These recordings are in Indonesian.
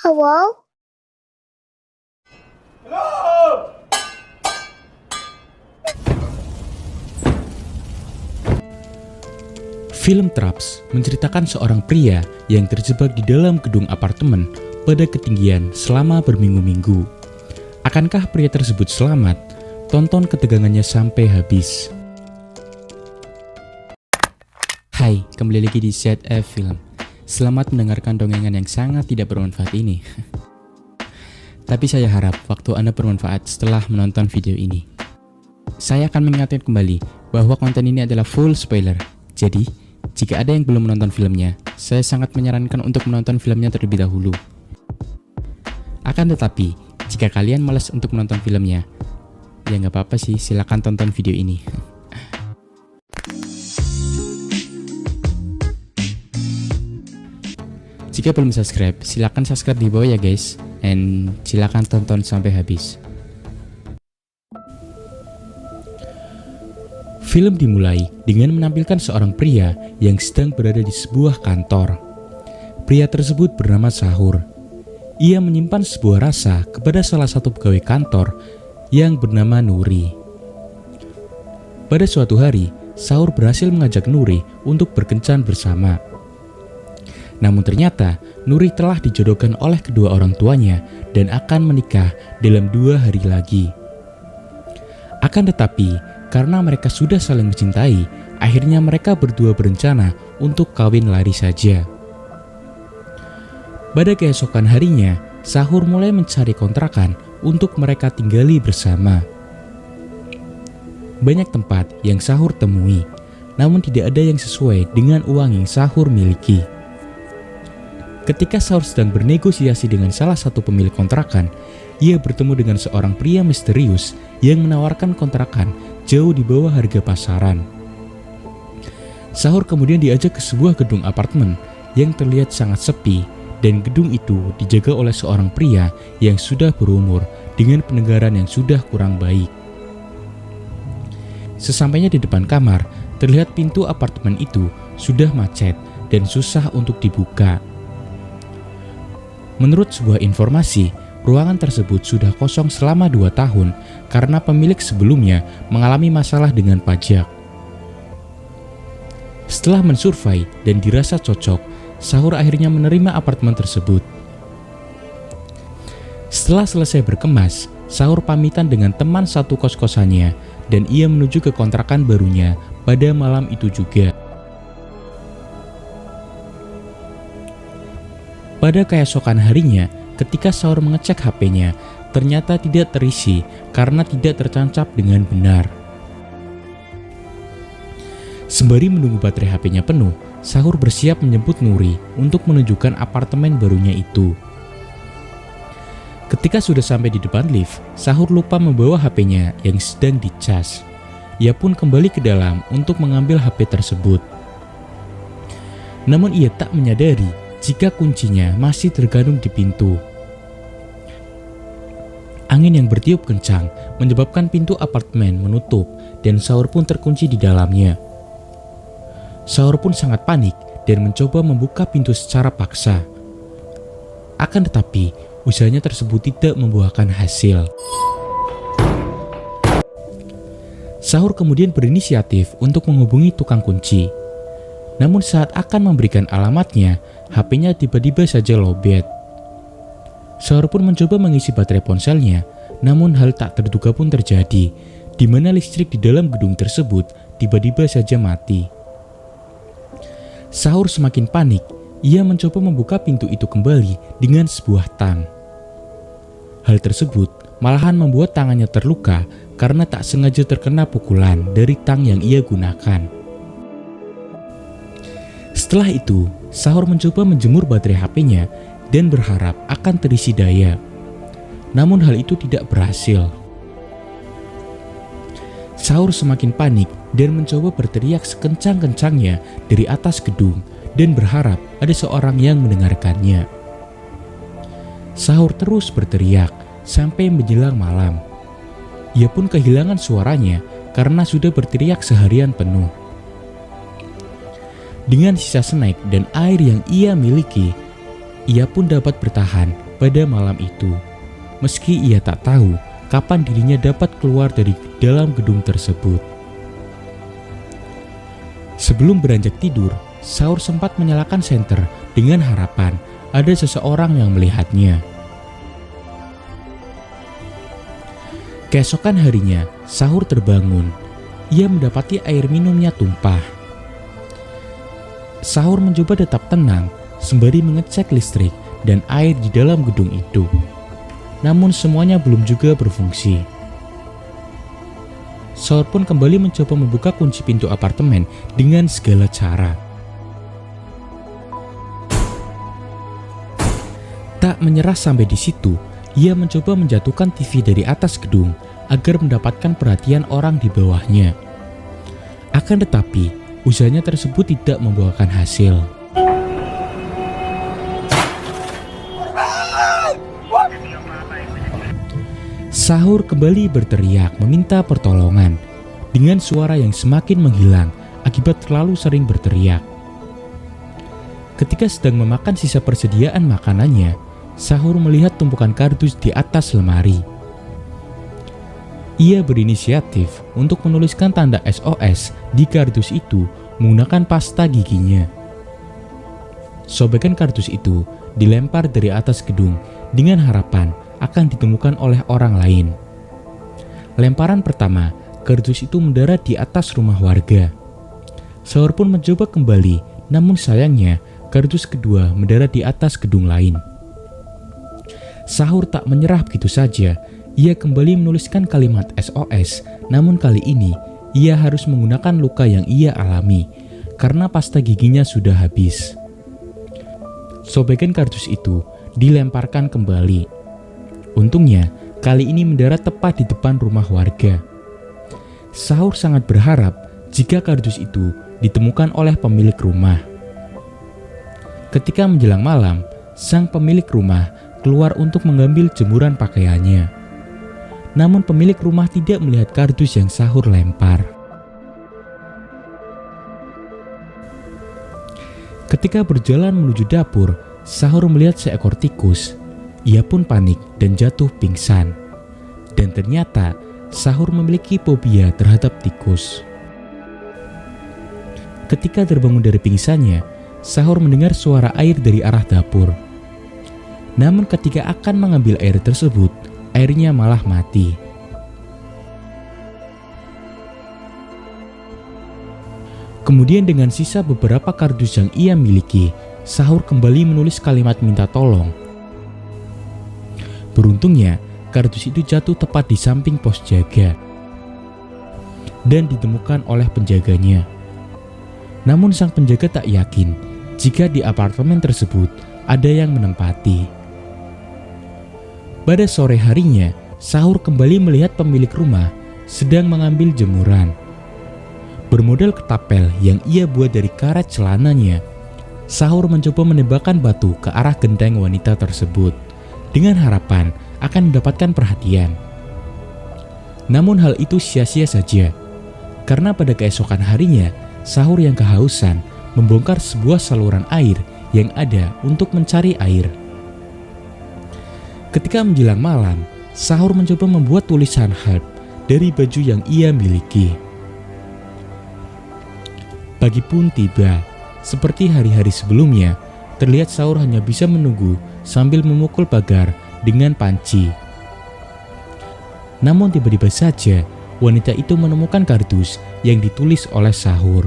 Hello? Film Traps menceritakan seorang pria yang terjebak di dalam gedung apartemen pada ketinggian selama berminggu-minggu. Akankah pria tersebut selamat? Tonton ketegangannya sampai habis. Hai, kembali lagi di ZF Film. Selamat mendengarkan dongengan yang sangat tidak bermanfaat ini. Tapi saya harap waktu Anda bermanfaat setelah menonton video ini. Saya akan mengingatkan kembali bahwa konten ini adalah full spoiler. Jadi, jika ada yang belum menonton filmnya, saya sangat menyarankan untuk menonton filmnya terlebih dahulu. Akan tetapi, jika kalian malas untuk menonton filmnya, ya nggak apa-apa sih, silakan tonton video ini. Jika belum subscribe, silakan subscribe di bawah ya guys, and silakan tonton sampai habis. Film dimulai dengan menampilkan seorang pria yang sedang berada di sebuah kantor. Pria tersebut bernama Sahur. Ia menyimpan sebuah rasa kepada salah satu pegawai kantor yang bernama Nuri. Pada suatu hari, Sahur berhasil mengajak Nuri untuk berkencan bersama. Namun ternyata Nuri telah dijodohkan oleh kedua orang tuanya dan akan menikah dalam 2 hari lagi. Akan tetapi, karena mereka sudah saling mencintai, akhirnya mereka berdua berencana untuk kawin lari saja. Pada keesokan harinya, Sahur mulai mencari kontrakan untuk mereka tinggali bersama. Banyak tempat yang Sahur temui, namun tidak ada yang sesuai dengan uang yang Sahur miliki. Ketika Sahur sedang bernegosiasi dengan salah satu pemilik kontrakan, ia bertemu dengan seorang pria misterius yang menawarkan kontrakan jauh di bawah harga pasaran. Sahur kemudian diajak ke sebuah gedung apartemen yang terlihat sangat sepi, dan gedung itu dijaga oleh seorang pria yang sudah berumur dengan pendengaran yang sudah kurang baik. Sesampainya di depan kamar, terlihat pintu apartemen itu sudah macet dan susah untuk dibuka. Menurut sebuah informasi, ruangan tersebut sudah kosong selama 2 tahun karena pemilik sebelumnya mengalami masalah dengan pajak. Setelah mensurvei dan dirasa cocok, Sahur akhirnya menerima apartemen tersebut. Setelah selesai berkemas, Sahur pamitan dengan teman satu kos-kosannya dan ia menuju ke kontrakan barunya pada malam itu juga. Pada keesokan harinya, ketika Sahur mengecek HP-nya, ternyata tidak terisi karena tidak tertancap dengan benar. Sembari menunggu baterai HP-nya penuh, Sahur bersiap menjemput Nuri untuk menunjukkan apartemen barunya itu. Ketika sudah sampai di depan lift, Sahur lupa membawa HP-nya yang sedang dicas. Ia pun kembali ke dalam untuk mengambil HP tersebut. Namun ia tak menyadari jika kuncinya masih tergantung di pintu. Angin yang bertiup kencang menyebabkan pintu apartemen menutup dan Sahur pun terkunci di dalamnya. Sahur pun sangat panik dan mencoba membuka pintu secara paksa. Akan tetapi, usahanya tersebut tidak membuahkan hasil. Sahur kemudian berinisiatif untuk menghubungi tukang kunci. Namun saat akan memberikan alamatnya, HP-nya tiba-tiba saja lowbat. Sahur pun mencoba mengisi baterai ponselnya, namun hal tak terduga pun terjadi, di mana listrik di dalam gedung tersebut tiba-tiba saja mati. Sahur semakin panik, ia mencoba membuka pintu itu kembali dengan sebuah tang. Hal tersebut malahan membuat tangannya terluka karena tak sengaja terkena pukulan dari tang yang ia gunakan. Setelah itu, Sahur mencoba menjemur baterai HP-nya dan berharap akan terisi daya. Namun hal itu tidak berhasil. Sahur semakin panik dan mencoba berteriak sekencang-kencangnya dari atas gedung dan berharap ada seorang yang mendengarkannya. Sahur terus berteriak sampai menjelang malam. Ia pun kehilangan suaranya karena sudah berteriak seharian penuh. Dengan sisa snack dan air yang ia miliki, Ia pun dapat bertahan pada malam itu, meski ia tak tahu kapan dirinya dapat keluar dari dalam gedung tersebut. Sebelum beranjak tidur, Sahur sempat menyalakan senter dengan harapan ada seseorang yang melihatnya. Keesokan harinya, Sahur terbangun. Ia mendapati air minumnya tumpah. Sahur mencoba tetap tenang sembari mengecek listrik dan air di dalam gedung itu. Namun semuanya belum juga berfungsi. Sahur pun kembali mencoba membuka kunci pintu apartemen dengan segala cara. Tak menyerah sampai di situ, ia mencoba menjatuhkan TV dari atas gedung agar mendapatkan perhatian orang di bawahnya. Akan tetapi, usahanya tersebut tidak membuahkan hasil. Sahur kembali berteriak meminta pertolongan dengan suara yang semakin menghilang akibat terlalu sering berteriak. Ketika sedang memakan sisa persediaan makanannya, Sahur melihat tumpukan kardus di atas lemari. Ia berinisiatif untuk menuliskan tanda SOS di kardus itu menggunakan pasta giginya. Sobekan kardus itu dilempar dari atas gedung dengan harapan akan ditemukan oleh orang lain. Lemparan pertama, kardus itu mendarat di atas rumah warga. Sahur pun mencoba kembali, namun sayangnya kardus kedua mendarat di atas gedung lain. Sahur tak menyerah begitu saja. Ia kembali menuliskan kalimat SOS, namun kali ini ia harus menggunakan luka yang ia alami karena pasta giginya sudah habis. Sobekan kardus itu dilemparkan kembali. Untungnya, kali ini mendarat tepat di depan rumah warga. Sahur sangat berharap jika kardus itu ditemukan oleh pemilik rumah. Ketika menjelang malam, sang pemilik rumah keluar untuk mengambil jemuran pakaiannya. Namun pemilik rumah tidak melihat kardus yang Sahur lempar. Ketika berjalan menuju dapur, Sahur melihat seekor tikus. Ia pun panik dan jatuh pingsan. Dan ternyata Sahur memiliki fobia terhadap tikus. Ketika terbangun dari pingsannya, Sahur mendengar suara air dari arah dapur. Namun ketika akan mengambil air tersebut, airnya malah mati. Kemudian dengan sisa beberapa kardus yang ia miliki, Sahur kembali menulis kalimat minta tolong. Beruntungnya, kardus itu jatuh tepat di samping pos jaga dan ditemukan oleh penjaganya. Namun sang penjaga tak yakin jika di apartemen tersebut ada yang menempati. Pada sore harinya, Sahur kembali melihat pemilik rumah sedang mengambil jemuran. Bermodal ketapel yang ia buat dari karet celananya, Sahur mencoba menembakkan batu ke arah genteng wanita tersebut dengan harapan akan mendapatkan perhatian. Namun hal itu sia-sia saja, karena pada keesokan harinya, Sahur yang kehausan membongkar sebuah saluran air yang ada untuk mencari air. Ketika menjelang malam, Sahur mencoba membuat tulisan help dari baju yang ia miliki. Pagi pun tiba. Seperti hari-hari sebelumnya, terlihat Sahur hanya bisa menunggu sambil memukul pagar dengan panci. Namun tiba-tiba saja, wanita itu menemukan kardus yang ditulis oleh Sahur.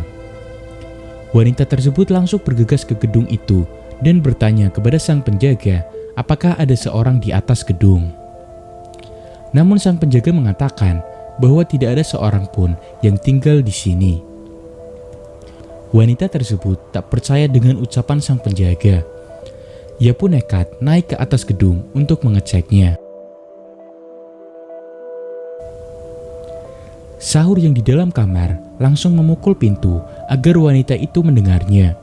Wanita tersebut langsung bergegas ke gedung itu dan bertanya kepada sang penjaga apakah ada seorang di atas gedung. Namun sang penjaga mengatakan bahwa tidak ada seorang pun yang tinggal di sini. Wanita tersebut tak percaya dengan ucapan sang penjaga. Ia pun nekat naik ke atas gedung untuk mengeceknya. Sahur yang di dalam kamar langsung memukul pintu agar wanita itu mendengarnya.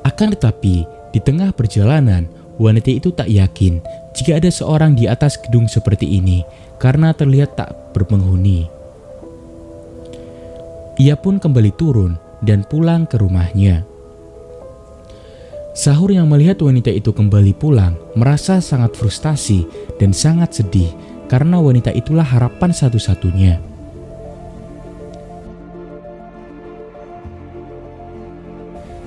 Akan tetapi, di tengah perjalanan, wanita itu tak yakin jika ada seorang di atas gedung seperti ini karena terlihat tak berpenghuni. Ia pun kembali turun dan pulang ke rumahnya. Sahur yang melihat wanita itu kembali pulang merasa sangat frustasi dan sangat sedih karena wanita itulah harapan satu-satunya.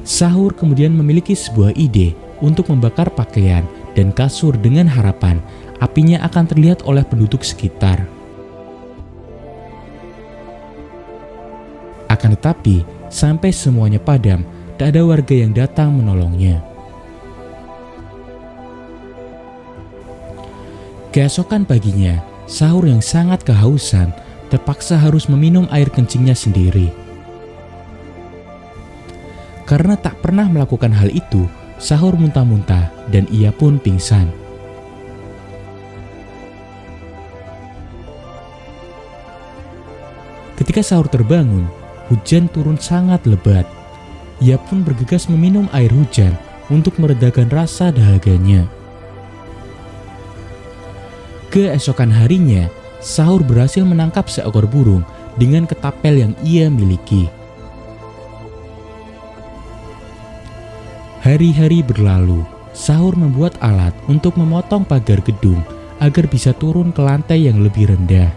Sahur kemudian memiliki sebuah ide untuk membakar pakaian dan kasur dengan harapan apinya akan terlihat oleh penduduk sekitar. Akan tetapi, sampai semuanya padam, tak ada warga yang datang menolongnya. Keesokan paginya, Sahur yang sangat kehausan terpaksa harus meminum air kencingnya sendiri. Karena tak pernah melakukan hal itu, Sahur muntah-muntah dan ia pun pingsan. Ketika Sahur terbangun, hujan turun sangat lebat. Ia pun bergegas meminum air hujan untuk meredakan rasa dahaganya. Keesokan harinya, Sahur berhasil menangkap seekor burung dengan ketapel yang ia miliki. Hari-hari berlalu, Sahur membuat alat untuk memotong pagar gedung agar bisa turun ke lantai yang lebih rendah.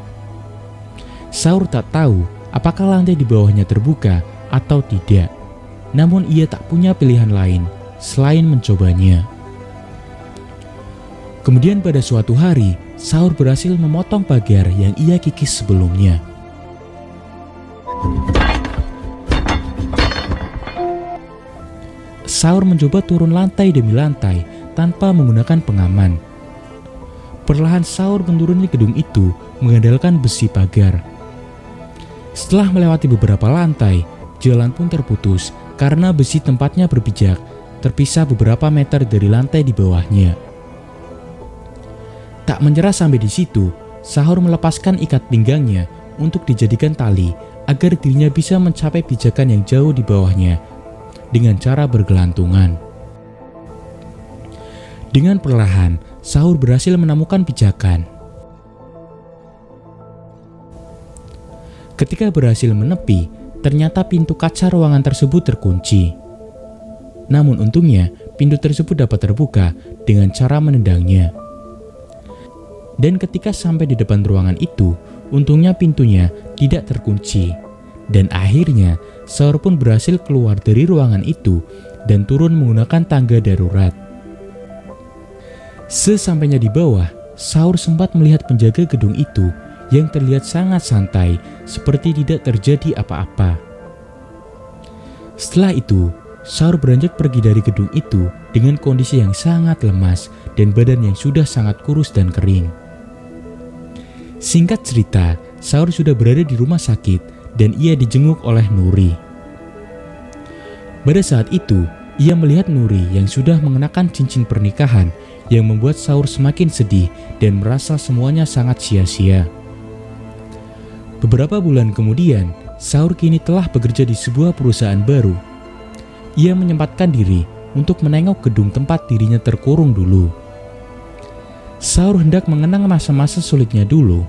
Sahur tak tahu apakah lantai di bawahnya terbuka atau tidak, namun ia tak punya pilihan lain selain mencobanya. Kemudian pada suatu hari, Sahur berhasil memotong pagar yang ia kikis sebelumnya. Sahur mencoba turun lantai demi lantai tanpa menggunakan pengaman. Perlahan Sahur menuruni gedung itu mengandalkan besi pagar. Setelah melewati beberapa lantai, jalan pun terputus karena besi tempatnya berpijak terpisah beberapa meter dari lantai di bawahnya. Tak menyerah sampai di situ, Sahur melepaskan ikat pinggangnya untuk dijadikan tali agar dirinya bisa mencapai pijakan yang jauh di bawahnya dengan cara bergelantungan. Dengan perlahan, Sahur berhasil menemukan pijakan. Ketika berhasil menepi, ternyata pintu kaca ruangan tersebut terkunci. Namun untungnya, pintu tersebut dapat terbuka dengan cara menendangnya. Dan ketika sampai di depan ruangan itu, untungnya pintunya tidak terkunci. Dan akhirnya, Sahur pun berhasil keluar dari ruangan itu dan turun menggunakan tangga darurat. Sesampainya di bawah, Sahur sempat melihat penjaga gedung itu yang terlihat sangat santai, seperti tidak terjadi apa-apa. Setelah itu, Sahur beranjak pergi dari gedung itu dengan kondisi yang sangat lemas dan badan yang sudah sangat kurus dan kering. Singkat cerita, Sahur sudah berada di rumah sakit dan ia dijenguk oleh Nuri. Pada saat itu, ia melihat Nuri yang sudah mengenakan cincin pernikahan yang membuat Sahur semakin sedih dan merasa semuanya sangat sia-sia. Beberapa bulan kemudian, Sahur kini telah bekerja di sebuah perusahaan baru. Ia menyempatkan diri untuk menengok gedung tempat dirinya terkurung dulu. Sahur hendak mengenang masa-masa sulitnya dulu.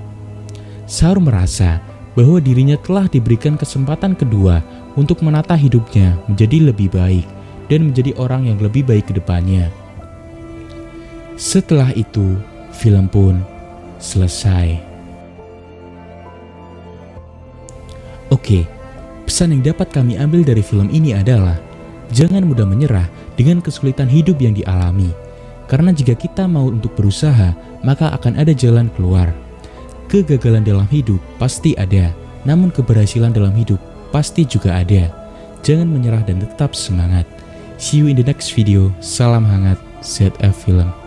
Sahur merasa bahwa dirinya telah diberikan kesempatan kedua untuk menata hidupnya menjadi lebih baik dan menjadi orang yang lebih baik ke depannya. Setelah itu, film pun selesai. Oke, pesan yang dapat kami ambil dari film ini adalah jangan mudah menyerah dengan kesulitan hidup yang dialami. Karena jika kita mau untuk berusaha, maka akan ada jalan keluar. Kegagalan dalam hidup pasti ada, namun keberhasilan dalam hidup pasti juga ada. Jangan menyerah dan tetap semangat. See you in the next video. Salam hangat, ZF Film.